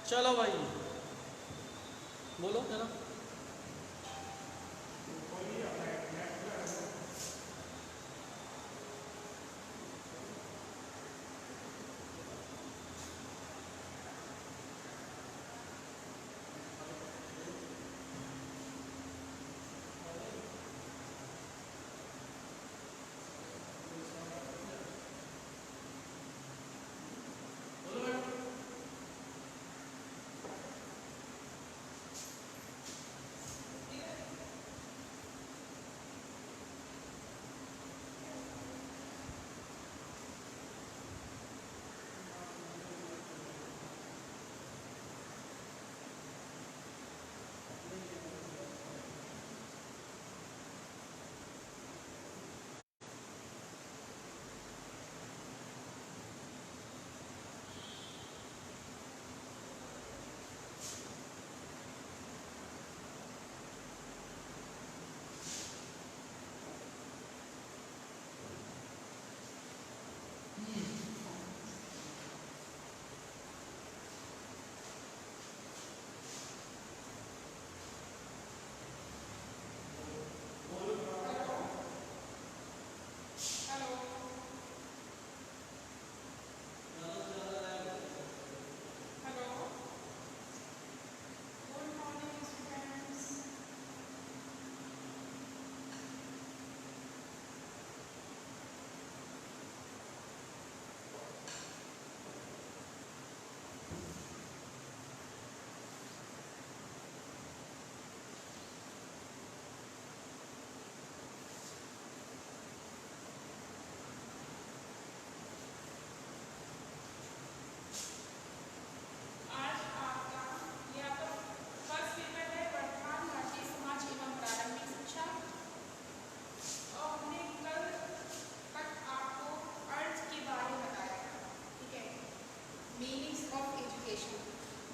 चलो भाई बोलो जरा।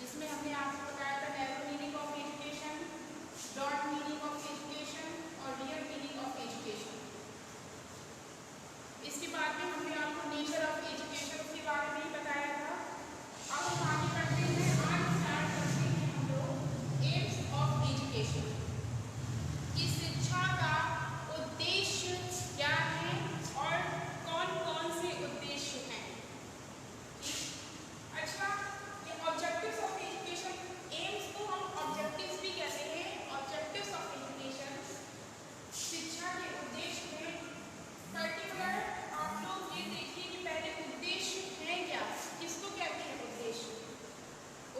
जिसमें हमने आपको बताया था narrow meaning of education, broad meaning of education और रियल मीनिंग ऑफ एजुकेशन। इसके बाद में हमने आपको नेचर ऑफ एजुकेशन के बारे में ही बताया था। अब हम आगे बढ़ते हैं, आज स्टार्ट करते हैं हम लोग एम्स ऑफ एजुकेशन कि शिक्षा का उद्देश्य क्या है और कौन कौन से उद्देश्य हैं। अच्छा, ये ऑब्जेक्टिव्स ऑफ एजुकेशन, एम्स को हम ऑब्जेक्टिव्स भी कहते हैं। ऑब्जेक्टिव्स ऑफ एजुकेशन शिक्षा के उद्देश्य में पर्टिकुलर आप लोग ये देखिए कि पहले उद्देश्य है क्या, किसको कहते हैं उद्देश्य।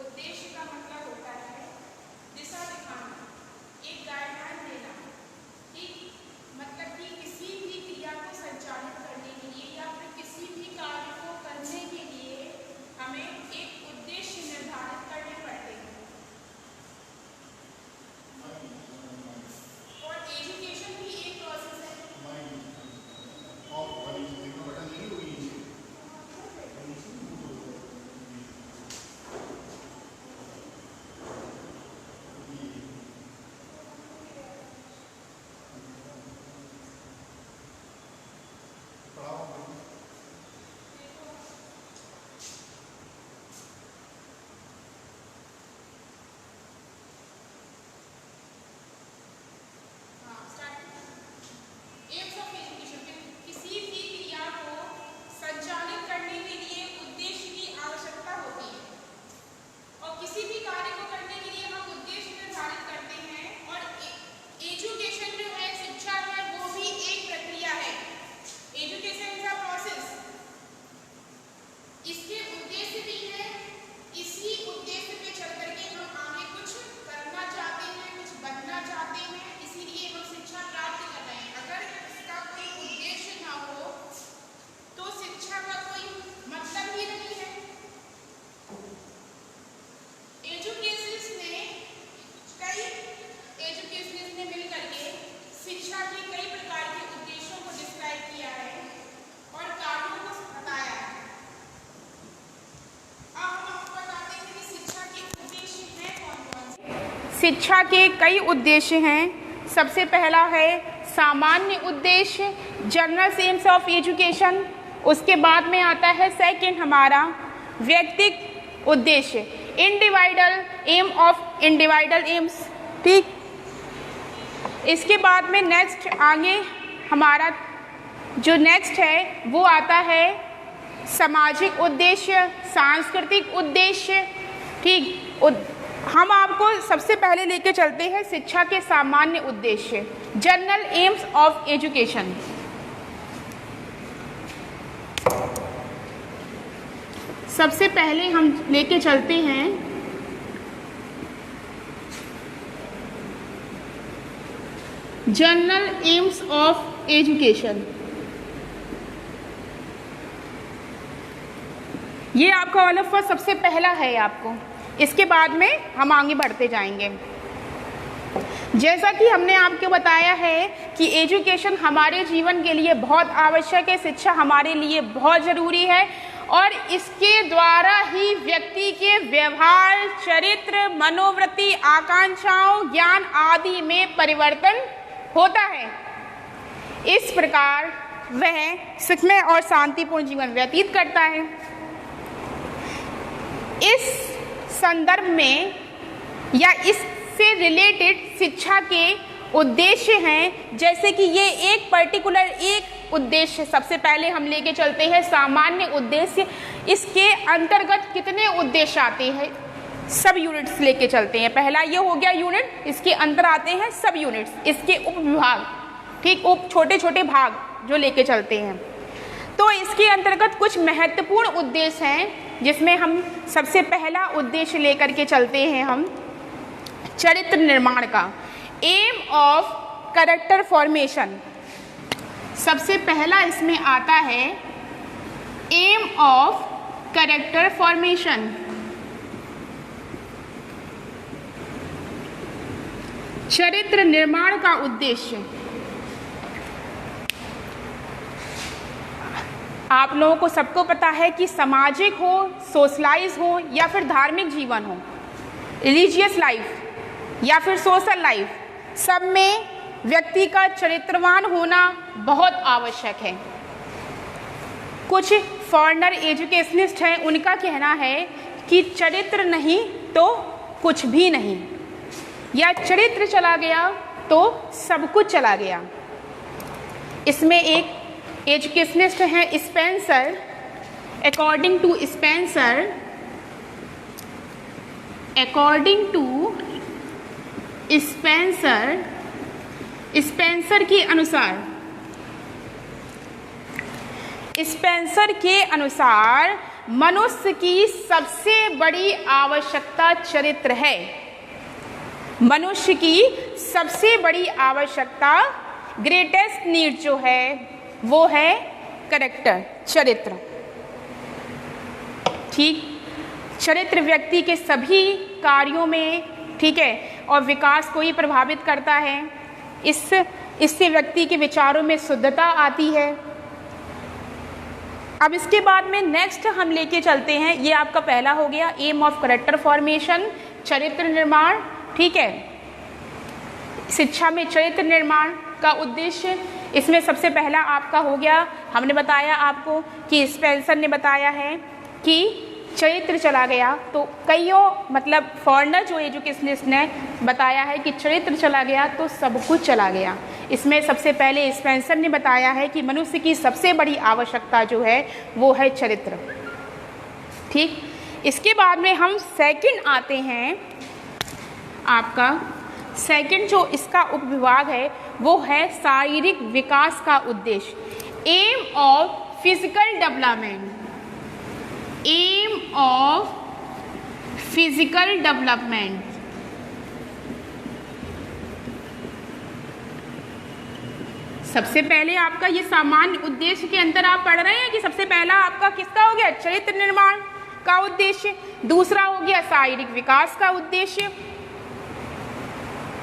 उद्देश्य का मतलब होता है दिशा दिखाना, एक गाइडलाइन देना, कि मतलब कि किसी भी क्रिया को संचालित करने के लिए या फिर किसी भी कार्य को करने के लिए हमें एक उद्देश्य निर्धारित करने पड़ते हैं। और एजुकेशन भी एक प्रोसेस है। एम्स ऑफ एजुकेशन में किसी भी क्रिया को संचालित करने के लिए उद्देश्य की आवश्यकता होती है और किसी भी कार्य को करने के लिए हम उद्देश्य निर्धारित करते हैं। और एजुकेशन जो है, शिक्षा है, वो भी एक प्रक्रिया है। Education is a process. इसके उद्देश्य भी है, इसी उद्देश्य पे चल करके हम आगे कुछ करना चाहते हैं, कुछ बनना चाहते हैं, इसीलिए हम शिक्षा प्राप्त कर रहे हैं। अगर इसका कोई उद्देश्य ना हो तो शिक्षा का कोई मतलब ही नहीं है। एजुकेशनिस्ट ने मिल करके शिक्षा के कई प्रकार के उद्देश्यों को डिस्क्राइब किया है और कार्यों को बताया है। अब हम आपको बताते हैं कि शिक्षा के उद्देश्य हैं कौन कौन से। शिक्षा के कई उद्देश्य हैं। सबसे पहला है सामान्य उद्देश्य, जनरल एम्स ऑफ एजुकेशन। उसके बाद में आता है सेकंड हमारा व्यक्तिगत उद्देश्य। Individual aim of individual aims. ठीक, इसके बाद में नेक्स्ट आगे हमारा जो नेक्स्ट है वो आता है सामाजिक उद्देश्य, सांस्कृतिक उद्देश्य। ठीक, हम आपको सबसे पहले लेके चलते हैं शिक्षा के सामान्य उद्देश्य, जनरल एम्स ऑफ एजुकेशन। सबसे पहले हम लेके चलते हैं जनरल एम्स ऑफ एजुकेशन। ये आपका वाला फर्स्ट सबसे पहला है आपको, इसके बाद में हम आगे बढ़ते जाएंगे। जैसा कि हमने आपको बताया है कि एजुकेशन हमारे जीवन के लिए बहुत आवश्यक है, शिक्षा हमारे लिए बहुत ज़रूरी है और इसके द्वारा ही व्यक्ति के व्यवहार, चरित्र, मनोवृत्ति, आकांक्षाओं, ज्ञान आदि में परिवर्तन होता है। इस प्रकार वह सुखमय और शांतिपूर्ण जीवन व्यतीत करता है। इस संदर्भ में या इससे रिलेटेड शिक्षा के उद्देश्य हैं, जैसे कि ये एक पर्टिकुलर एक उद्देश्य सबसे पहले हम लेके चलते हैं सामान्य उद्देश्य। इसके अंतर्गत कितने उद्देश्य आते हैं, सब यूनिट्स लेके चलते हैं। पहला ये हो गया यूनिट, इसके अंदर आते हैं सब यूनिट्स, इसके उप विभाग। ठीक, उप छोटे छोटे भाग जो लेके चलते हैं। तो इसके अंतर्गत कुछ महत्वपूर्ण उद्देश्य हैं, जिसमें हम सबसे पहला उद्देश्य लेकर के चलते हैं हम चरित्र निर्माण का, एम ऑफ कैरेक्टर फॉर्मेशन। सबसे पहला इसमें आता है एम ऑफ कैरेक्टर फॉर्मेशन। चरित्र निर्माण का उद्देश्य। आप लोगों को सबको पता है कि सामाजिक हो, सोशलाइज हो या फिर धार्मिक जीवन हो, रिलीजियस लाइफ या फिर सोशल लाइफ, सब में व्यक्ति का चरित्रवान होना बहुत आवश्यक है। कुछ फॉरेनर एजुकेशनिस्ट हैं, उनका कहना है कि चरित्र नहीं तो कुछ भी नहीं, या चरित्र चला गया तो सब कुछ चला गया। इसमें एक एजुकेशनिस्ट हैं स्पेंसर। अकॉर्डिंग टू स्पेंसर के अनुसार मनुष्य की सबसे बड़ी आवश्यकता चरित्र है। मनुष्य की सबसे बड़ी आवश्यकता, ग्रेटेस्ट नीड जो है वो है कैरेक्टर, चरित्र। ठीक, चरित्र व्यक्ति के सभी कार्यों में, ठीक है, और विकास को ही प्रभावित करता है। इससे व्यक्ति के विचारों में शुद्धता आती है। अब इसके बाद में नेक्स्ट हम लेके चलते हैं, ये आपका पहला हो गया एम ऑफ कैरेक्टर फॉर्मेशन, चरित्र निर्माण। ठीक है, शिक्षा में चरित्र निर्माण का उद्देश्य, इसमें सबसे पहला आपका हो गया, हमने बताया आपको कि स्पेंसर ने बताया है कि चरित्र चला गया तो कईयों मतलब फॉरेनर जो एजुकेशनिस्ट ने बताया है कि चरित्र चला गया तो सब कुछ चला गया। इसमें सबसे पहले स्पेंसर ने बताया है कि मनुष्य की सबसे बड़ी आवश्यकता जो है वो है चरित्र। ठीक, इसके बाद में हम सेकंड आते हैं, आपका सेकंड जो इसका उपविभाग है वो है शारीरिक विकास का उद्देश्य, aim of physical development. Aim of physical development. सबसे पहले आपका ये सामान्य उद्देश्य के अंदर आप पढ़ रहे हैं कि सबसे पहला आपका किसका हो गया, चरित्र निर्माण का उद्देश्य। दूसरा हो गया शारीरिक विकास का उद्देश्य।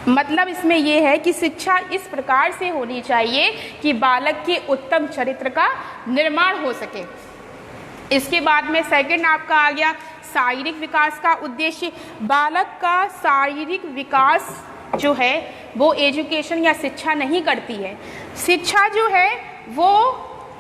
मतलब इसमें यह है कि शिक्षा इस प्रकार से होनी चाहिए कि बालक के उत्तम चरित्र का निर्माण हो सके। इसके बाद में सेकंड आपका आ गया शारीरिक विकास का उद्देश्य। बालक का शारीरिक विकास जो है वो एजुकेशन या शिक्षा नहीं करती है। शिक्षा जो है वो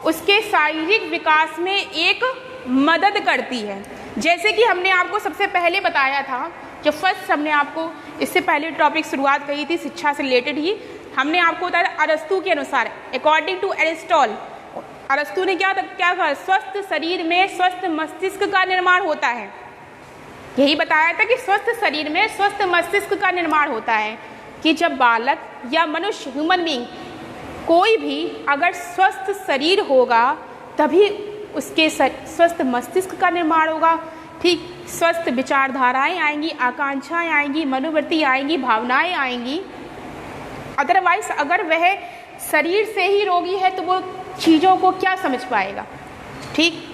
उसके शारीरिक विकास में एक मदद करती है। जैसे कि हमने आपको सबसे पहले बताया था, जो फर्स्ट हमने आपको इससे पहले टॉपिक शुरुआत करी थी शिक्षा से रिलेटेड ही, हमने आपको बताया अरस्तु के अनुसार, अकॉर्डिंग टू एरिस्टॉटल, अरस्तु ने क्या कहा, स्वस्थ शरीर में स्वस्थ मस्तिष्क का निर्माण होता है। यही बताया था कि स्वस्थ शरीर में स्वस्थ मस्तिष्क का निर्माण होता है, कि जब बालक या मनुष्य, ह्यूमन बीइंग, कोई भी अगर स्वस्थ शरीर होगा तभी उसके स्वस्थ मस्तिष्क का निर्माण होगा। ठीक, स्वस्थ विचारधाराएं आएंगी, आकांक्षाएं आएंगी, मनोवृत्ति आएंगी, भावनाएं आएंगी। अदरवाइज अगर वह शरीर से ही रोगी है तो वो चीज़ों को क्या समझ पाएगा। ठीक,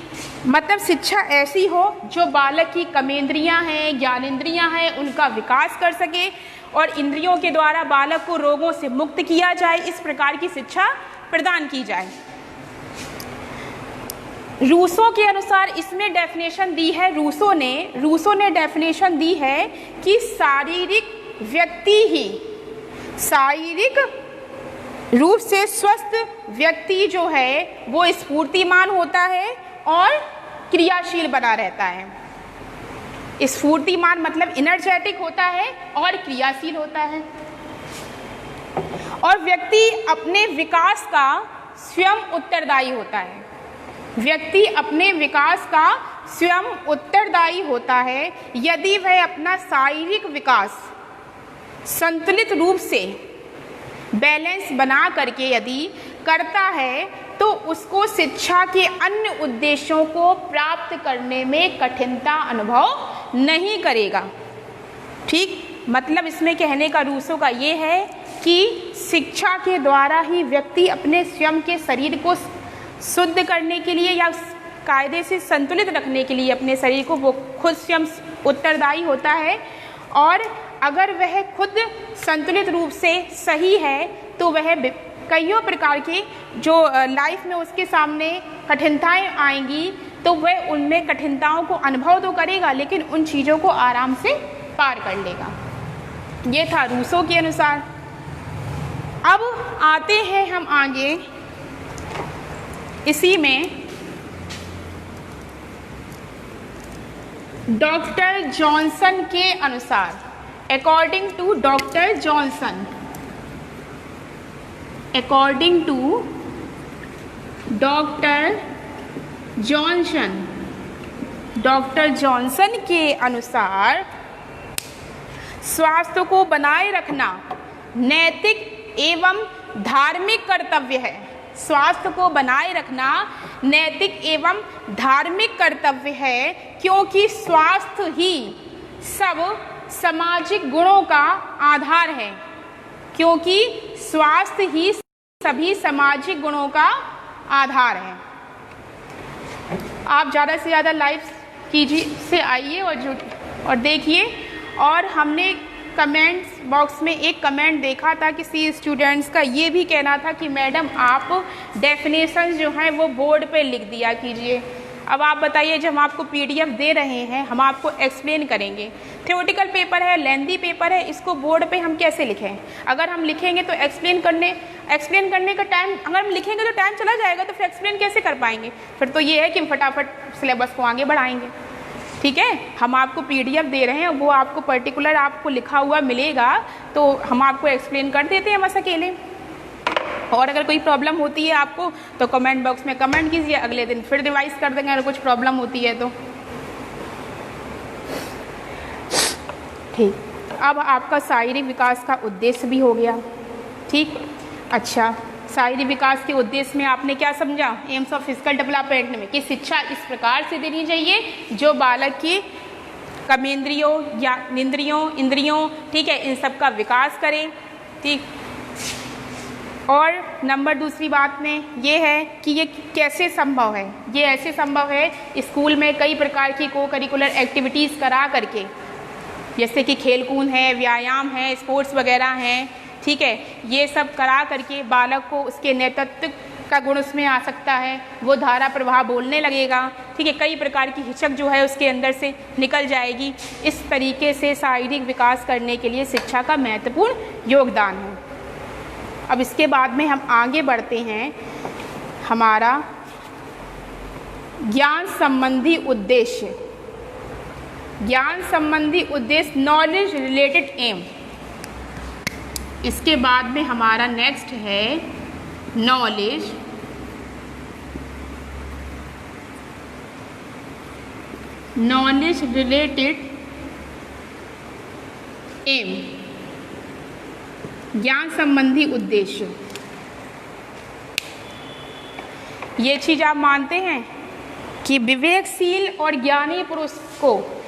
मतलब शिक्षा ऐसी हो जो बालक की कर्मेंद्रियां हैं, ज्ञानेंद्रियां हैं, उनका विकास कर सके और इंद्रियों के द्वारा बालक को रोगों से मुक्त किया जाए, इस प्रकार की शिक्षा प्रदान की जाए। रूसो के अनुसार इसमें डेफिनेशन दी है, रूसो ने डेफिनेशन दी है कि शारीरिक व्यक्ति ही, शारीरिक रूप से स्वस्थ व्यक्ति जो है वो स्फूर्तिमान होता है और क्रियाशील बना रहता है। स्फूर्तिमान मतलब एनर्जेटिक होता है और क्रियाशील होता है, और व्यक्ति अपने विकास का स्वयं उत्तरदायी होता है। व्यक्ति अपने विकास का स्वयं उत्तरदायी होता है। यदि वह अपना शारीरिक विकास संतुलित रूप से बैलेंस बना करके यदि करता है तो उसको शिक्षा के अन्य उद्देश्यों को प्राप्त करने में कठिनता अनुभव नहीं करेगा। ठीक, मतलब इसमें कहने का रूसो का ये है कि शिक्षा के द्वारा ही व्यक्ति अपने स्वयं के शरीर को शुद्ध करने के लिए या कायदे से संतुलित रखने के लिए अपने शरीर को वो खुद स्वयं उत्तरदायी होता है, और अगर वह खुद संतुलित रूप से सही है तो वह कईयों प्रकार के जो लाइफ में उसके सामने कठिनाइयाँ आएंगी तो वह उनमें कठिनाइयों को अनुभव तो करेगा लेकिन उन चीज़ों को आराम से पार कर लेगा। ये था रूसो के अनुसार। अब आते हैं हम आगे, इसी में डॉक्टर जॉनसन के अनुसार, according to doctor Johnson, according to doctor Johnson के अनुसार स्वास्थ्य को बनाए रखना नैतिक एवं धार्मिक कर्तव्य है। स्वास्थ्य को बनाए रखना नैतिक एवं धार्मिक कर्तव्य है, क्योंकि स्वास्थ्य ही सब सामाजिक गुणों का आधार है, क्योंकि स्वास्थ्य ही सभी सामाजिक गुणों का आधार है। आप ज़्यादा से ज़्यादा लाइव कीजिए से आइए और देखिए। और हमने कमेंट्स बॉक्स में एक कमेंट देखा था किसी स्टूडेंट्स का, ये भी कहना था कि मैडम आप डेफिनेशन जो हैं वो बोर्ड पे लिख दिया कीजिए। अब आप बताइए, जब हम आपको पीडीएफ दे रहे हैं, हम आपको एक्सप्लेन करेंगे, थ्योरेटिकल पेपर है, लेंथी पेपर है, इसको बोर्ड पे हम कैसे लिखें? अगर हम लिखेंगे तो एक्सप्लेन करने का टाइम, अगर हम लिखेंगे तो टाइम चला जाएगा, तो फिर एक्सप्लेन कैसे कर पाएंगे? फिर तो ये है कि फटाफट सिलेबस को आगे बढ़ाएंगे। ठीक है, हम आपको पीडीएफ दे रहे हैं, वो आपको पर्टिकुलर आपको लिखा हुआ मिलेगा, तो हम आपको एक्सप्लेन कर देते हैं बस अकेले। और अगर कोई प्रॉब्लम होती है आपको तो कमेंट बॉक्स में कमेंट कीजिए, अगले दिन फिर रिवाइज कर देंगे अगर कुछ प्रॉब्लम होती है तो। ठीक, अब आपका शारीरिक विकास का उद्देश्य भी हो गया। ठीक, अच्छा, शारीरिक विकास के उद्देश्य में आपने क्या समझा? एम्स ऑफ फिजिकल डेवलपमेंट में कि शिक्षा इस प्रकार से देनी चाहिए जो बालक की कर्मेंद्रियों या इंद्रियों, ठीक है, इन सब का विकास करे। ठीक, और नंबर दूसरी बात में ये है कि ये कैसे संभव है? ये ऐसे संभव है स्कूल में कई प्रकार की को करिकुलर एक्टिविटीज़ करा करके, जैसे कि खेलकूद है, व्यायाम है, स्पोर्ट्स वगैरह हैं। ठीक है, ये सब करा करके बालक को उसके नेतृत्व का गुण उसमें आ सकता है, वो धारा प्रवाह बोलने लगेगा। ठीक है, कई प्रकार की हिचक जो है उसके अंदर से निकल जाएगी। इस तरीके से शारीरिक विकास करने के लिए शिक्षा का महत्वपूर्ण योगदान है। अब इसके बाद में हम आगे बढ़ते हैं, हमारा ज्ञान संबंधी उद्देश्य, ज्ञान संबंधी उद्देश्य, नॉलेज रिलेटेड एम। इसके बाद में हमारा नेक्स्ट है नॉलेज रिलेटेड एम, ज्ञान संबंधी उद्देश्य। ये चीज आप मानते हैं कि विवेकशील और ज्ञानी पुरुष को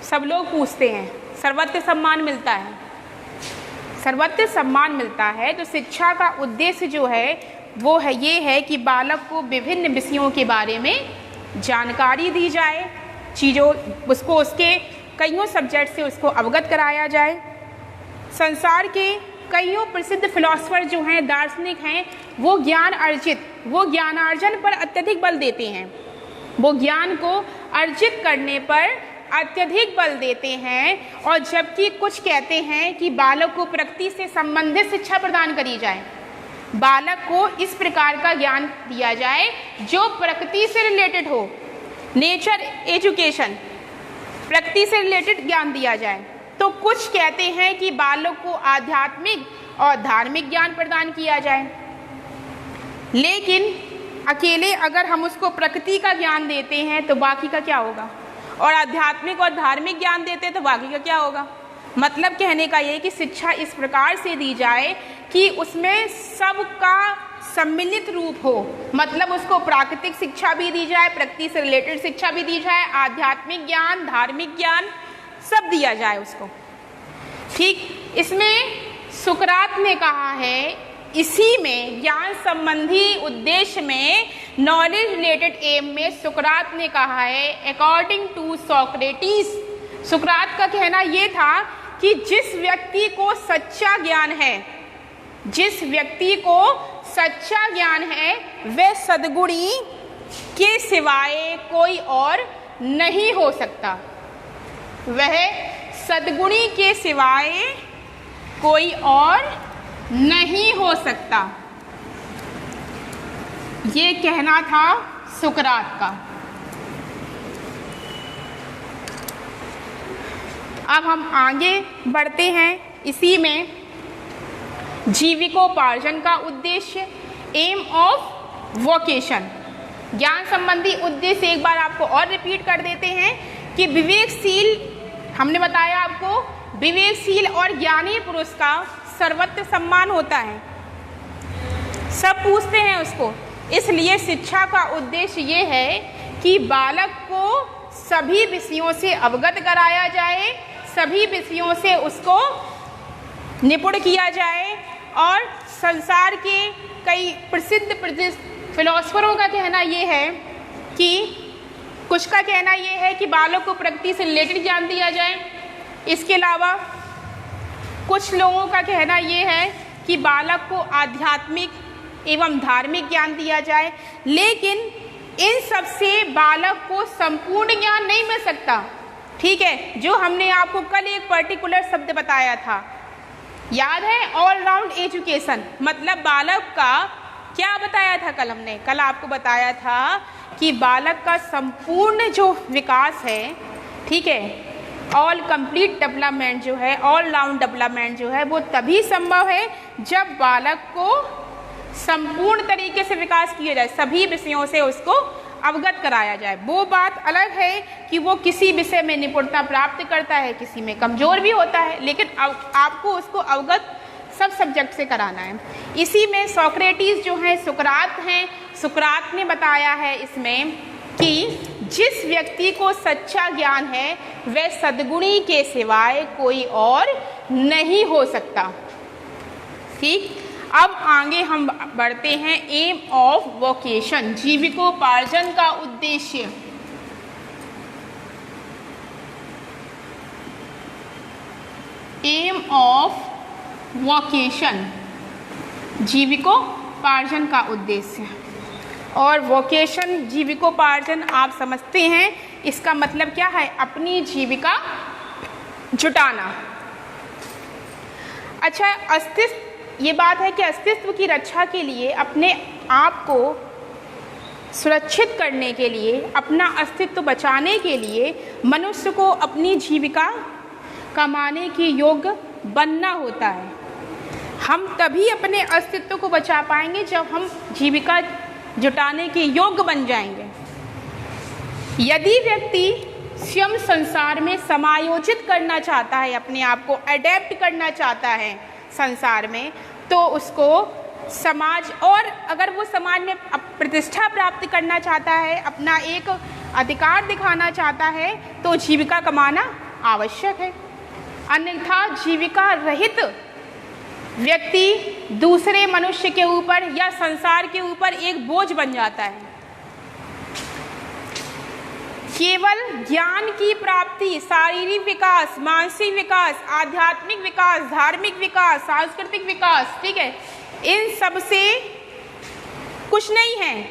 सब लोग पूछते हैं, सर्वत्र सम्मान मिलता है, सर्वत्र सम्मान मिलता है। तो शिक्षा का उद्देश्य जो है वो है ये है कि बालक को विभिन्न विषयों के बारे में जानकारी दी जाए, चीज़ों उसको उसके कईयों सब्जेक्ट से उसको अवगत कराया जाए। संसार के कईयों प्रसिद्ध फिलोसफर जो हैं, दार्शनिक हैं, वो ज्ञानार्जन पर अत्यधिक बल देते हैं, वो ज्ञान को अर्जित करने पर अत्यधिक बल देते हैं। और जबकि कुछ कहते हैं कि बालक को प्रकृति से संबंधित शिक्षा प्रदान करी जाए, बालक को इस प्रकार का ज्ञान दिया जाए जो प्रकृति से रिलेटेड हो, नेचर एजुकेशन, प्रकृति से रिलेटेड ज्ञान दिया जाए। तो कुछ कहते हैं कि बालक को आध्यात्मिक और धार्मिक ज्ञान प्रदान किया जाए। लेकिन अकेले अगर हम उसको प्रकृति का ज्ञान देते हैं तो बाकी का क्या होगा, और आध्यात्मिक और धार्मिक ज्ञान देते हैं तो बाकी का क्या होगा। मतलब कहने का ये कि शिक्षा इस प्रकार से दी जाए कि उसमें सबका सम्मिलित रूप हो, मतलब उसको प्राकृतिक शिक्षा भी दी जाए, प्रकृति से रिलेटेड शिक्षा भी दी जाए, आध्यात्मिक ज्ञान, धार्मिक ज्ञान सब दिया जाए उसको। ठीक, इसमें सुकरात ने कहा है, इसी में ज्ञान संबंधी उद्देश्य में नॉलेज रिलेटेड एम में सुकरात ने कहा है, अकॉर्डिंग टू सोक्रेटिस, सुकरात का कहना ये था कि जिस व्यक्ति को सच्चा ज्ञान है, जिस व्यक्ति को सच्चा ज्ञान है वह सद्गुणी के सिवाय कोई और नहीं हो सकता, वह सद्गुणी के सिवाय कोई और नहीं हो सकता, ये कहना था सुकरात का। अब हम आगे बढ़ते हैं, इसी में जीविकोपार्जन का उद्देश्य, एम ऑफ वोकेशन, ज्ञान संबंधी उद्देश्य एक बार आपको और रिपीट कर देते हैं कि विवेकशील, हमने बताया आपको, विवेकशील और ज्ञानी पुरुष का सर्वत्र सम्मान होता है, सब पूछते हैं उसको। इसलिए शिक्षा का उद्देश्य ये है कि बालक को सभी विषयों से अवगत कराया जाए, सभी विषयों से उसको निपुण किया जाए। और संसार के कई प्रसिद्ध फिलोसफरों का कहना ये है कि, कुछ का कहना ये है कि बालक को प्रकृति से रिलेटेड ज्ञान दिया जाए। इसके अलावा कुछ लोगों का कहना ये है कि बालक को आध्यात्मिक एवं धार्मिक ज्ञान दिया जाए। लेकिन इन सब से बालक को संपूर्ण ज्ञान नहीं मिल सकता, ठीक है। जो हमने आपको कल एक पर्टिकुलर शब्द बताया था, याद है, ऑल राउंड एजुकेशन, मतलब बालक का क्या बताया था कल हमने, कल आपको बताया था कि बालक का संपूर्ण जो विकास है, ठीक है, ऑल कंप्लीट डेवलपमेंट जो है, ऑल राउंड डेवलपमेंट जो है, वो तभी संभव है जब बालक को संपूर्ण तरीके से विकास किया जाए, सभी विषयों से उसको अवगत कराया जाए। वो बात अलग है कि वो किसी विषय में निपुणता प्राप्त करता है, किसी में कमज़ोर भी होता है, लेकिन आपको उसको अवगत सब सब्जेक्ट से कराना है। इसी में सोक्रेटिस जो है, सुकरात हैं, सुकरात ने बताया है इसमें कि जिस व्यक्ति को सच्चा ज्ञान है वह सद्गुणी के सिवाय कोई और नहीं हो सकता। ठीक, अब आगे हम बढ़ते हैं, एम ऑफ वोकेशन, जीविकोपार्जन का उद्देश्य। एम ऑफ वोकेशन, जीविकोपार्जन का उद्देश्य। और वोकेशन, जीविकोपार्जन आप समझते हैं, इसका मतलब क्या है, अपनी जीविका जुटाना। अच्छा, अस्तित्व, ये बात है कि अस्तित्व की रक्षा के लिए अपने आप को सुरक्षित करने के लिए, अपना अस्तित्व बचाने के लिए मनुष्य को अपनी जीविका कमाने के योग्य बनना होता है। हम तभी अपने अस्तित्व को बचा पाएंगे जब हम जीविका जुटाने के योग्य बन जाएंगे। यदि व्यक्ति स्वयं संसार में समायोजित करना चाहता है, अपने आप को अडेप्ट करना चाहता है संसार में, तो उसको समाज, और अगर वो समाज में प्रतिष्ठा प्राप्त करना चाहता है, अपना एक अधिकार दिखाना चाहता है, तो जीविका कमाना आवश्यक है। अन्यथा जीविका रहित व्यक्ति दूसरे मनुष्य के ऊपर या संसार के ऊपर एक बोझ बन जाता है। केवल ज्ञान की प्राप्ति, शारीरिक विकास, मानसिक विकास, आध्यात्मिक विकास, धार्मिक विकास, सांस्कृतिक विकास, ठीक है, इन सब से कुछ नहीं है।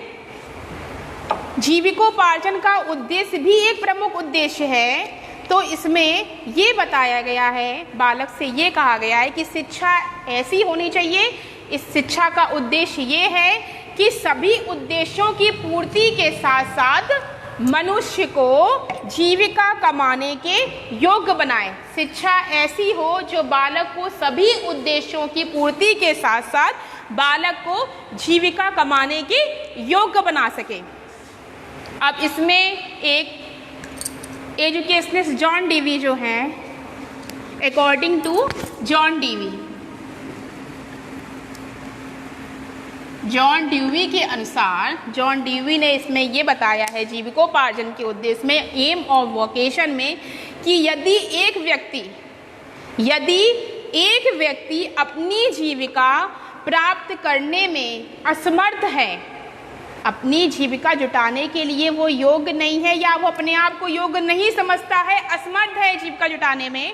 जीविकोपार्जन का उद्देश्य भी एक प्रमुख उद्देश्य है। तो इसमें ये बताया गया है, बालक से ये कहा गया है कि शिक्षा ऐसी होनी चाहिए। इस शिक्षा का उद्देश्य ये है कि सभी उद्देश्यों की पूर्ति के साथ साथ मनुष्य को जीविका कमाने के योग्य बनाए। शिक्षा ऐसी हो जो बालक को सभी उद्देश्यों की पूर्ति के साथ साथ बालक को जीविका कमाने के योग्य बना सके। अब इसमें एक एजुकेशनिस्ट जॉन डीवी जो हैं, अकॉर्डिंग टू जॉन ड्यूवी के अनुसार, जॉन ड्यूवी ने इसमें ये बताया है जीविकोपार्जन के उद्देश्य में, एम ऑफ वोकेशन में, कि यदि एक व्यक्ति अपनी जीविका प्राप्त करने में असमर्थ है, अपनी जीविका जुटाने के लिए वो योग्य नहीं है, या वो अपने आप को योग्य नहीं समझता है, असमर्थ है जीविका जुटाने में,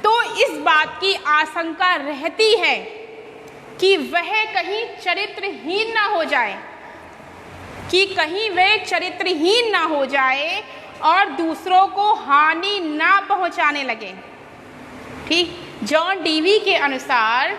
तो इस बात की आशंका रहती है कि वह कहीं चरित्रहीन ना हो जाए, और दूसरों को हानि ना पहुंचाने लगे। ठीक, जॉन डीवी के अनुसार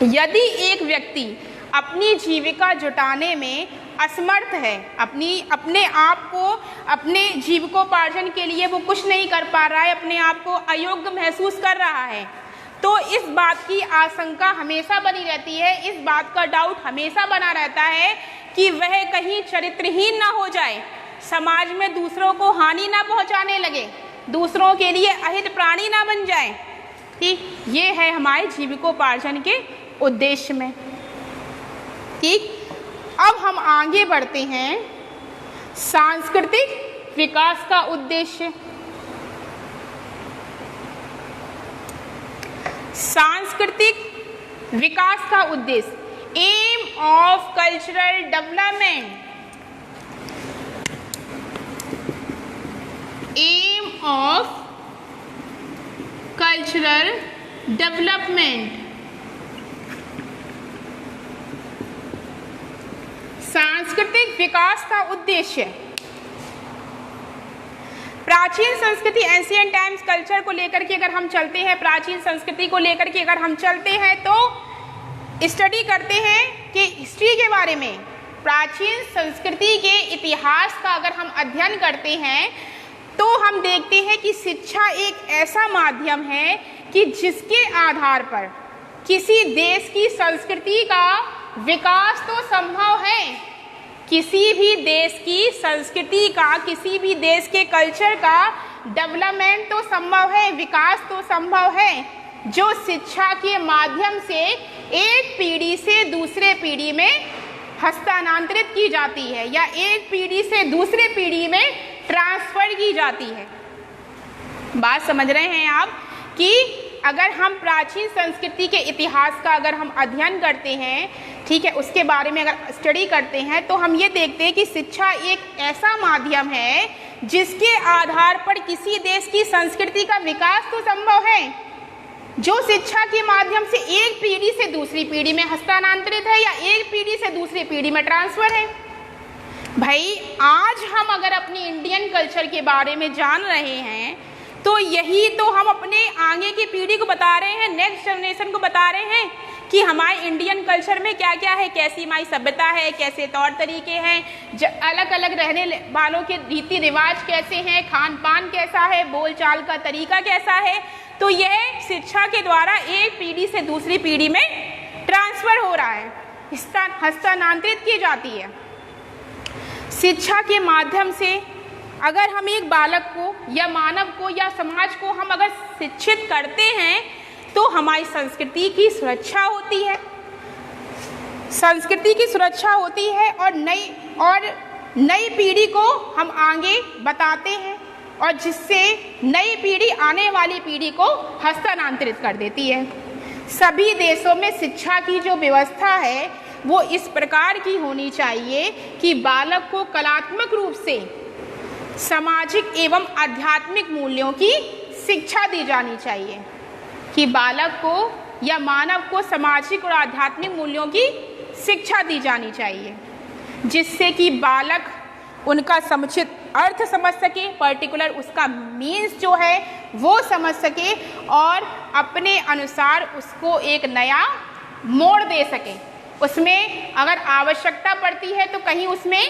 यदि एक व्यक्ति अपनी जीविका जुटाने में असमर्थ है, अपने आप को, अपने जीविकोपार्जन के लिए वो कुछ नहीं कर पा रहा है, अपने आप को अयोग्य महसूस कर रहा है, तो इस बात की आशंका हमेशा बनी रहती है, इस बात का डाउट हमेशा बना रहता है कि वह कहीं चरित्रहीन ना हो जाए, समाज में दूसरों को हानि ना पहुंचाने लगे, दूसरों के लिए अहित प्राणी ना बन जाए। ठीक, ये है हमारे जीविकोपार्जन के उद्देश्य में। ठीक, अब हम आगे बढ़ते हैं सांस्कृतिक विकास का उद्देश्य। सांस्कृतिक विकास का उद्देश्य, aim of cultural development, aim of cultural development. सांस्कृतिक विकास का उद्देश्य, प्राचीन संस्कृति, एंशिएंट टाइम्स कल्चर को लेकर के अगर हम चलते हैं, प्राचीन संस्कृति को लेकर के अगर हम चलते हैं तो स्टडी करते हैं कि हिस्ट्री के बारे में, प्राचीन संस्कृति के इतिहास का अगर हम अध्ययन करते हैं तो हम देखते हैं कि शिक्षा एक ऐसा माध्यम है कि जिसके आधार पर किसी देश की संस्कृति का विकास तो संभव है, किसी भी देश की संस्कृति का, किसी भी देश के कल्चर का डेवलपमेंट तो संभव है, विकास तो संभव है, जो शिक्षा के माध्यम से एक पीढ़ी से दूसरे पीढ़ी में हस्तांतरित की जाती है या एक पीढ़ी से दूसरे पीढ़ी में ट्रांसफर की जाती है। बात समझ रहे हैं आप कि अगर हम प्राचीन संस्कृति के इतिहास का अगर हम अध्ययन करते हैं, ठीक है, उसके बारे में अगर स्टडी करते हैं तो हम ये देखते हैं कि शिक्षा एक ऐसा माध्यम है जिसके आधार पर किसी देश की संस्कृति का विकास तो संभव है, जो शिक्षा के माध्यम से एक पीढ़ी से दूसरी पीढ़ी में हस्तांतरित है या एक पीढ़ी से दूसरी पीढ़ी में ट्रांसफर है। भाई, आज हम अगर अपनी इंडियन कल्चर के बारे में जान रहे हैं तो यही तो हम अपने आगे की पीढ़ी को बता रहे हैं, नेक्स्ट जनरेशन को बता रहे हैं कि हमारे इंडियन कल्चर में क्या क्या है, कैसी हमारी सभ्यता है, कैसे तौर तरीके हैं, अलग अलग रहने वालों के रीति रिवाज कैसे हैं, खान पान कैसा है, बोलचाल का तरीका कैसा है। तो यह शिक्षा के द्वारा एक पीढ़ी से दूसरी पीढ़ी में ट्रांसफर हो रहा है, हस्तांतरित की जाती है। शिक्षा के माध्यम से अगर हम एक बालक को या मानव को या समाज को हम अगर शिक्षित करते हैं तो हमारी संस्कृति की सुरक्षा होती है, संस्कृति की सुरक्षा होती है और नई पीढ़ी को हम आगे बताते हैं और जिससे नई पीढ़ी आने वाली पीढ़ी को हस्तांतरित कर देती है। सभी देशों में शिक्षा की जो व्यवस्था है वो इस प्रकार की होनी चाहिए कि बालक को कलात्मक रूप से सामाजिक एवं आध्यात्मिक मूल्यों की शिक्षा दी जानी चाहिए, कि बालक को या मानव को सामाजिक और आध्यात्मिक मूल्यों की शिक्षा दी जानी चाहिए, जिससे कि बालक उनका समुचित अर्थ समझ सके, पर्टिकुलर उसका मीन्स जो है वो समझ सके और अपने अनुसार उसको एक नया मोड़ दे सके। उसमें अगर आवश्यकता पड़ती है तो कहीं उसमें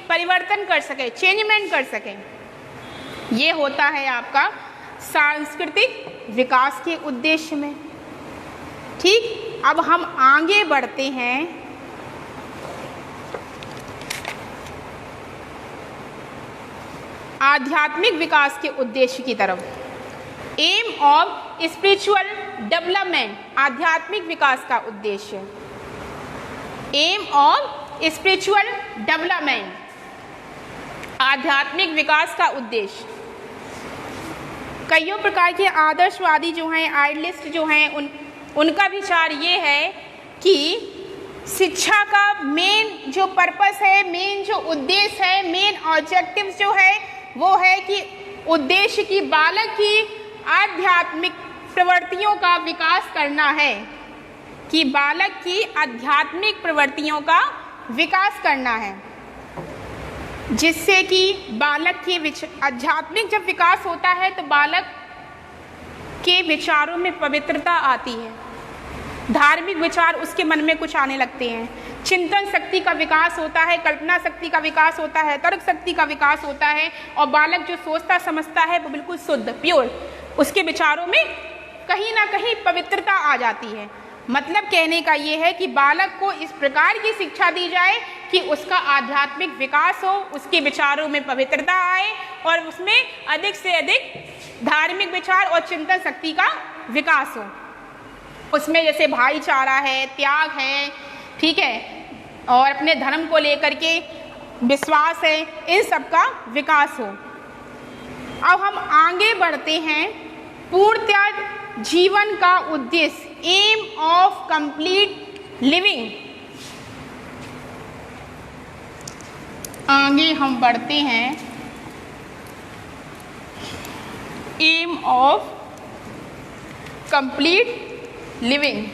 परिवर्तन कर सके, चेंजमेंट कर सके। ये होता है आपका सांस्कृतिक विकास के उद्देश्य में। ठीक, अब हम आगे बढ़ते हैं आध्यात्मिक विकास के उद्देश्य की तरफ। एम ऑफ स्पिरिचुअल डेवलपमेंट, आध्यात्मिक विकास का उद्देश्य। एम ऑफ स्पिरिचुअल डेवलपमेंट, आध्यात्मिक विकास का उद्देश्य। कईयों प्रकार के आदर्शवादी जो हैं, आइडियलिस्ट जो हैं, उनका विचार ये है कि शिक्षा का मेन जो पर्पस है, मेन जो उद्देश्य है, मेन ऑब्जेक्टिव जो है वो है कि उद्देश्य की बालक की आध्यात्मिक प्रवृत्तियों का विकास करना है, कि बालक की आध्यात्मिक प्रवृत्तियों का विकास करना है, जिससे कि बालक के आध्यात्मिक जब विकास होता है तो बालक के विचारों में पवित्रता आती है, धार्मिक विचार उसके मन में कुछ आने लगते हैं, चिंतन शक्ति का विकास होता है, कल्पना शक्ति का विकास होता है, तर्क शक्ति का विकास होता है और बालक जो सोचता समझता है वो बिल्कुल शुद्ध, प्योर, उसके विचारों में कहीं ना कहीं पवित्रता आ जाती है। मतलब कहने का ये है कि बालक को इस प्रकार की शिक्षा दी जाए कि उसका आध्यात्मिक विकास हो, उसके विचारों में पवित्रता आए और उसमें अधिक से अधिक धार्मिक विचार और चिंतन शक्ति का विकास हो। उसमें जैसे भाईचारा है, त्याग है, ठीक है, और अपने धर्म को लेकर के विश्वास है, इन सब का विकास हो। अब हम आगे बढ़ते हैं पूर्णतः जीवन का उद्देश्य, एम ऑफ कंप्लीट लिविंग। आगे हम बढ़ते हैं एम ऑफ कंप्लीट लिविंग।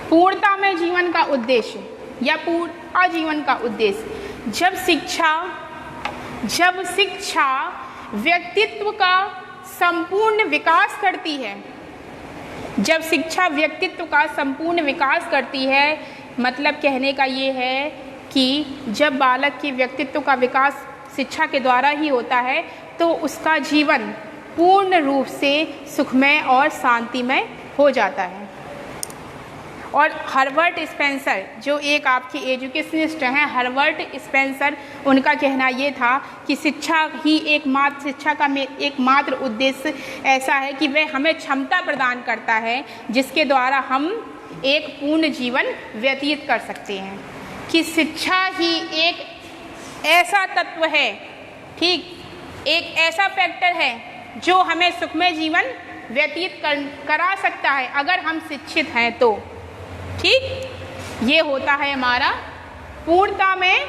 पूर्णता में जीवन का उद्देश्य या पूर्ण आजीवन का उद्देश्य, जब शिक्षा व्यक्तित्व का संपूर्ण विकास करती है, जब शिक्षा व्यक्तित्व का संपूर्ण विकास करती है, मतलब कहने का ये है कि जब बालक के व्यक्तित्व का विकास शिक्षा के द्वारा ही होता है तो उसका जीवन पूर्ण रूप से सुखमय और शांतिमय हो जाता है। और हर्बर्ट स्पेंसर जो एक आपके एजुकेशनिस्ट हैं, हर्बर्ट स्पेंसर, उनका कहना ये था कि शिक्षा का एकमात्र उद्देश्य ऐसा है कि वह हमें क्षमता प्रदान करता है जिसके द्वारा हम एक पूर्ण जीवन व्यतीत कर सकते हैं, कि शिक्षा ही एक ऐसा तत्व है, ठीक, एक ऐसा फैक्टर है जो हमें सुखमय जीवन व्यतीत करा सकता है अगर हम शिक्षित हैं तो। ठीक, ये होता है हमारा पूर्णता में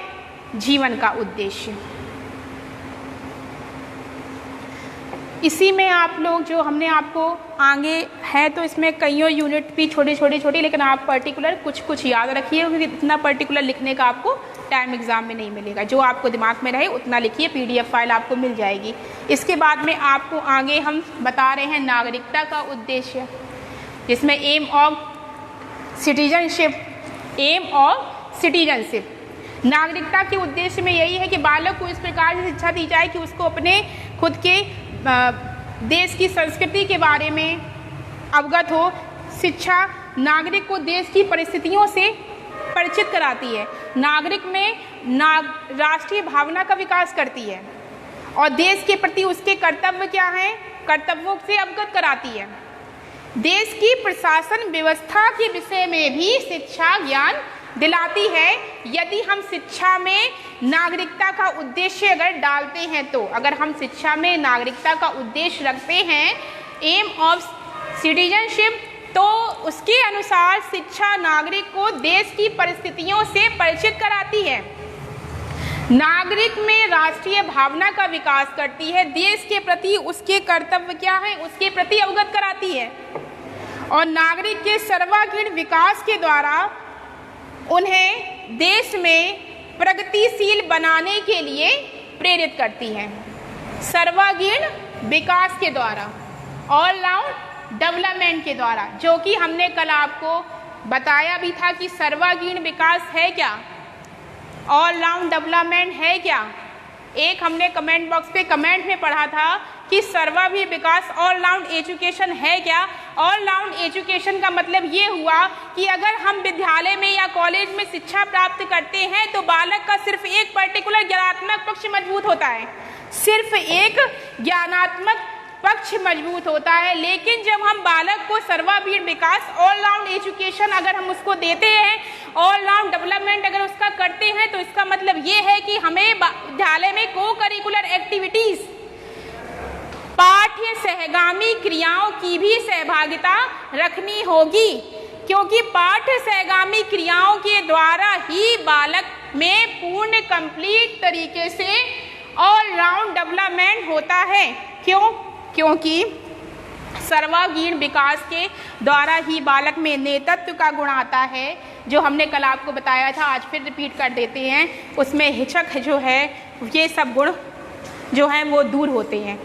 जीवन का उद्देश्य। इसी में आप लोग जो हमने आपको आगे है तो इसमें कईयों यूनिट भी छोटी, लेकिन आप पर्टिकुलर कुछ याद रखिए, क्योंकि इतना पर्टिकुलर लिखने का आपको टाइम एग्ज़ाम में नहीं मिलेगा। जो आपको दिमाग में रहे उतना लिखिए, PDF फाइल आपको मिल जाएगी। इसके बाद में आपको आगे हम बता रहे हैं नागरिकता का उद्देश्य, जिसमें एम ऑफ सिटीजनशिप। नागरिकता के उद्देश्य में यही है कि बालक को इस प्रकार से शिक्षा दी जाए कि उसको अपने खुद के देश की संस्कृति के बारे में अवगत हो। शिक्षा नागरिक को देश की परिस्थितियों से परिचित कराती है, नागरिक में राष्ट्रीय भावना का विकास करती है और देश के प्रति उसके कर्तव्य क्या हैं, कर्तव्यों से अवगत कराती है। देश की प्रशासन व्यवस्था के विषय में भी शिक्षा ज्ञान दिलाती है। यदि हम शिक्षा में नागरिकता का उद्देश्य अगर डालते हैं तो, अगर हम शिक्षा में नागरिकता का उद्देश्य रखते हैं एम ऑफ सिटीजनशिप, तो उसके अनुसार शिक्षा नागरिक को देश की परिस्थितियों से परिचित कराती है, नागरिक में राष्ट्रीय भावना का विकास करती है, देश के प्रति उसके कर्तव्य क्या है उसके प्रति अवगत कराती है और नागरिक के सर्वांगीण विकास के द्वारा उन्हें देश में प्रगतिशील बनाने के लिए प्रेरित करती है। सर्वांगीण विकास के द्वारा, ऑल राउंड डेवलपमेंट के द्वारा, जो कि हमने कल आपको बताया भी था कि सर्वांगीण विकास है क्या, ऑल राउंड डेवलपमेंट है क्या। एक हमने कमेंट बॉक्स पे कमेंट में पढ़ा था कि सर्वांगीण विकास ऑल राउंड एजुकेशन है क्या। ऑल राउंड एजुकेशन का मतलब ये हुआ कि अगर हम विद्यालय में या कॉलेज में शिक्षा प्राप्त करते हैं तो बालक का सिर्फ एक पर्टिकुलर ज्ञानात्मक पक्ष मजबूत होता है, सिर्फ एक ज्ञानात्मक पक्ष मजबूत होता है। लेकिन जब हम बालक को सर्वांगीण विकास ऑल राउंड एजुकेशन अगर हम उसको देते हैं, ऑल राउंड डेवलपमेंट अगर उसका करते हैं, तो इसका मतलब ये है कि हमें विद्यालय में को करिकुलर एक्टिविटीज, पाठ्य सहगामी क्रियाओं की भी सहभागिता रखनी होगी, क्योंकि पाठ्य सहगामी क्रियाओं के द्वारा ही बालक में पूर्ण कंप्लीट तरीके से ऑल राउंड डेवलपमेंट होता है। क्योंकि सर्वांगीण विकास के द्वारा ही बालक में नेतृत्व का गुण आता है, जो हमने कल आपको बताया था, आज फिर रिपीट कर देते हैं। उसमें हिचक जो है, ये सब गुण जो हैं वो दूर होते हैं।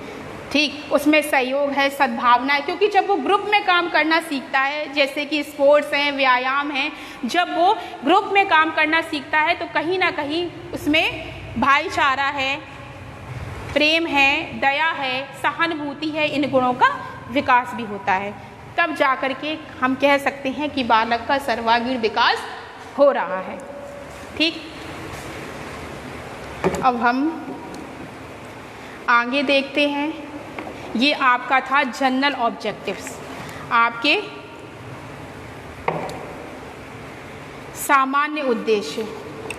ठीक, उसमें सहयोग है, सद्भावना है, क्योंकि जब वो ग्रुप में काम करना सीखता है, जैसे कि स्पोर्ट्स हैं, व्यायाम हैं, जब वो ग्रुप में काम करना सीखता है तो कहीं ना कहीं उसमें भाईचारा है, प्रेम है, दया है, सहानुभूति है, इन गुणों का विकास भी होता है। तब जाकर के हम कह सकते हैं कि बालक का सर्वांगीण विकास हो रहा है। ठीक, अब हम आगे देखते हैं। ये आपका था जनरल ऑब्जेक्टिव्स, आपके सामान्य उद्देश्य।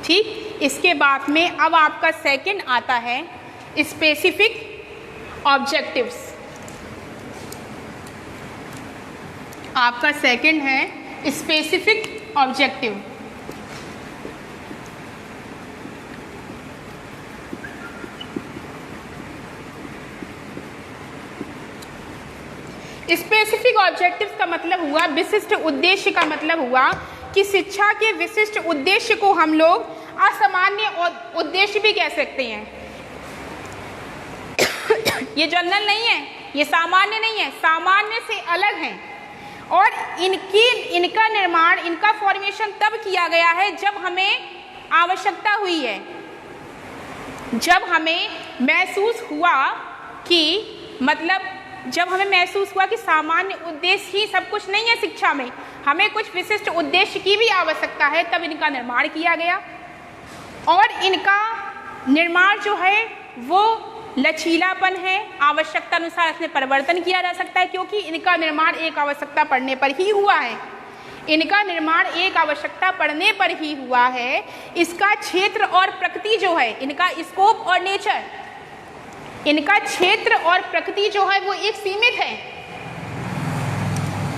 ठीक, इसके बाद में अब आपका सेकंड आता है स्पेसिफिक ऑब्जेक्टिव्स। आपका सेकंड है स्पेसिफिक ऑब्जेक्टिव। स्पेसिफिक ऑब्जेक्टिव्स का मतलब हुआ, विशिष्ट उद्देश्य का मतलब हुआ कि शिक्षा के विशिष्ट उद्देश्य को हम लोग असामान्य उद्देश्य भी कह सकते हैं। ये जनरल नहीं है, ये सामान्य नहीं है, सामान्य से अलग हैं और इनका निर्माण, इनका फॉर्मेशन तब किया गया है जब हमें आवश्यकता हुई है, जब हमें महसूस हुआ कि जब हमें महसूस हुआ कि सामान्य उद्देश्य ही सब कुछ नहीं है शिक्षा में, हमें कुछ विशिष्ट उद्देश्य की भी आवश्यकता है, तब इनका निर्माण किया गया। और इनका निर्माण जो है वो लचीलापन है, आवश्यकता अनुसार इसमें परिवर्तन किया जा सकता है, क्योंकि इनका निर्माण एक आवश्यकता पड़ने पर ही हुआ है। इनका निर्माण एक आवश्यकता पड़ने पर ही हुआ है। इसका क्षेत्र और प्रकृति जो है, इनका स्कोप और नेचर, इनका क्षेत्र और प्रकृति जो है वो एक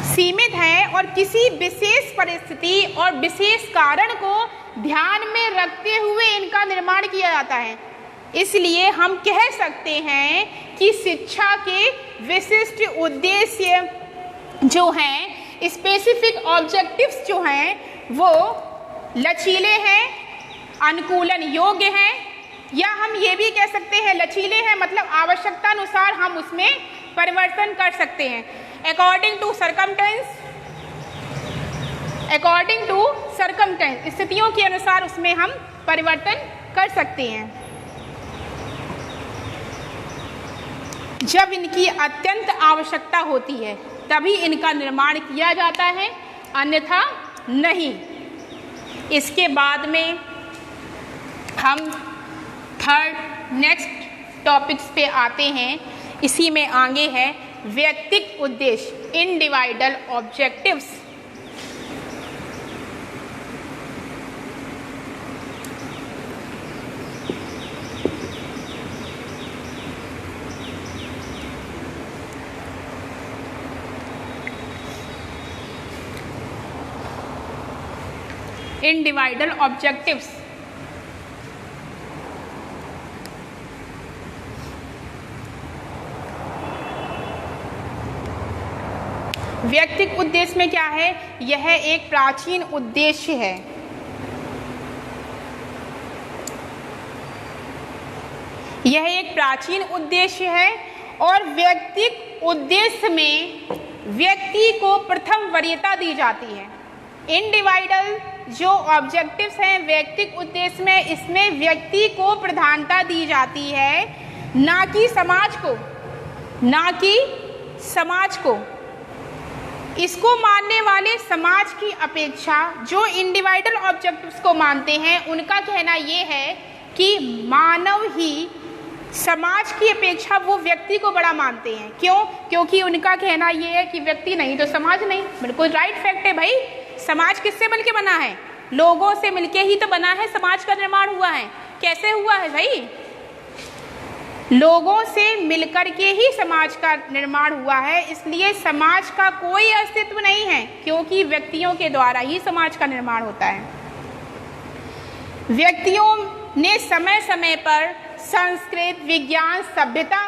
सीमित है और किसी विशेष परिस्थिति और विशेष कारण को ध्यान में रखते हुए इनका निर्माण किया जाता है। इसलिए हम कह सकते हैं कि शिक्षा के विशिष्ट उद्देश्य जो हैं, स्पेसिफिक ऑब्जेक्टिव्स जो हैं वो लचीले हैं, अनुकूलन योग्य हैं, या हम ये भी कह सकते हैं लचीले हैं मतलब आवश्यकता अनुसार हम उसमें परिवर्तन कर सकते हैं। अकॉर्डिंग टू सरकमटेंस, स्थितियों के अनुसार उसमें हम परिवर्तन कर सकते हैं जब इनकी अत्यंत आवश्यकता होती है, तभी इनका निर्माण किया जाता है, अन्यथा नहीं। इसके बाद में हम थर्ड नेक्स्ट टॉपिक्स पे आते हैं। इसी में आगे है व्यक्तिक उद्देश्य, इंडिविजुअल ऑब्जेक्टिव्स। इंडिविजुअल ऑब्जेक्टिव्स व्यक्तिक उद्देश्य में क्या है? यह एक प्राचीन उद्देश्य है। यह एक प्राचीन उद्देश्य है और व्यक्तिक उद्देश्य में व्यक्ति को प्रथम वरीयता दी जाती है। इंडिविजुअल जो ऑब्जेक्टिव्स हैं व्यक्तिक उद्देश्य में, इसमें व्यक्ति को प्रधानता दी जाती है, ना कि समाज को। इसको मानने वाले समाज की अपेक्षा जो इंडिविजुअल ऑब्जेक्टिव्स को मानते हैं, उनका कहना ये है कि मानव ही समाज की अपेक्षा वो व्यक्ति को बड़ा मानते हैं। क्यों? क्योंकि उनका कहना ये है कि व्यक्ति नहीं तो समाज नहीं। बिल्कुल राइट फैक्ट है भाई। समाज किससे मिलके बना है? लोगों से मिलके ही तो बना है, समाज का निर्माण हुआ है। कैसे हुआ है भाई? लोगों से मिलकर के ही समाज का निर्माण हुआ है। इसलिए समाज का कोई अस्तित्व नहीं है, क्योंकि व्यक्तियों के द्वारा ही समाज का निर्माण होता है। व्यक्तियों ने समय समय पर संस्कृत, विज्ञान, सभ्यता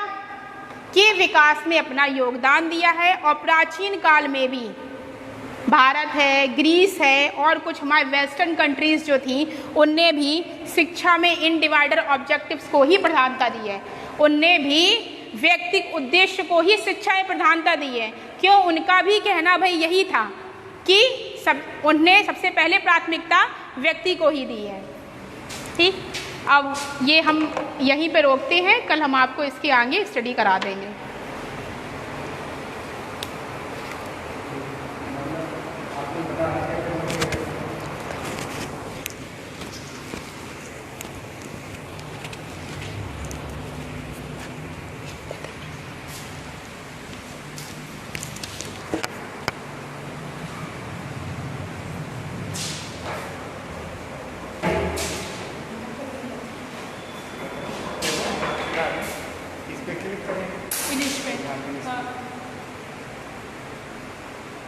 के विकास में अपना योगदान दिया है और प्राचीन काल में भी भारत है, ग्रीस है और कुछ हमारे वेस्टर्न कंट्रीज़ जो थी, उनने भी शिक्षा में इंडिविजुअल ऑब्जेक्टिव्स को ही प्रधानता दी है। उनने भी व्यक्तिक उद्देश्य को ही शिक्षा में प्रधानता दी है। क्यों? उनका भी कहना भाई यही था कि उन्हें सबसे पहले प्राथमिकता व्यक्ति को ही दी है। ठीक, अब ये हम यहीं पे रोकते हैं, कल हम आपको इसके आगे स्टडी करा देंगे। फिनिश पे। हाँ।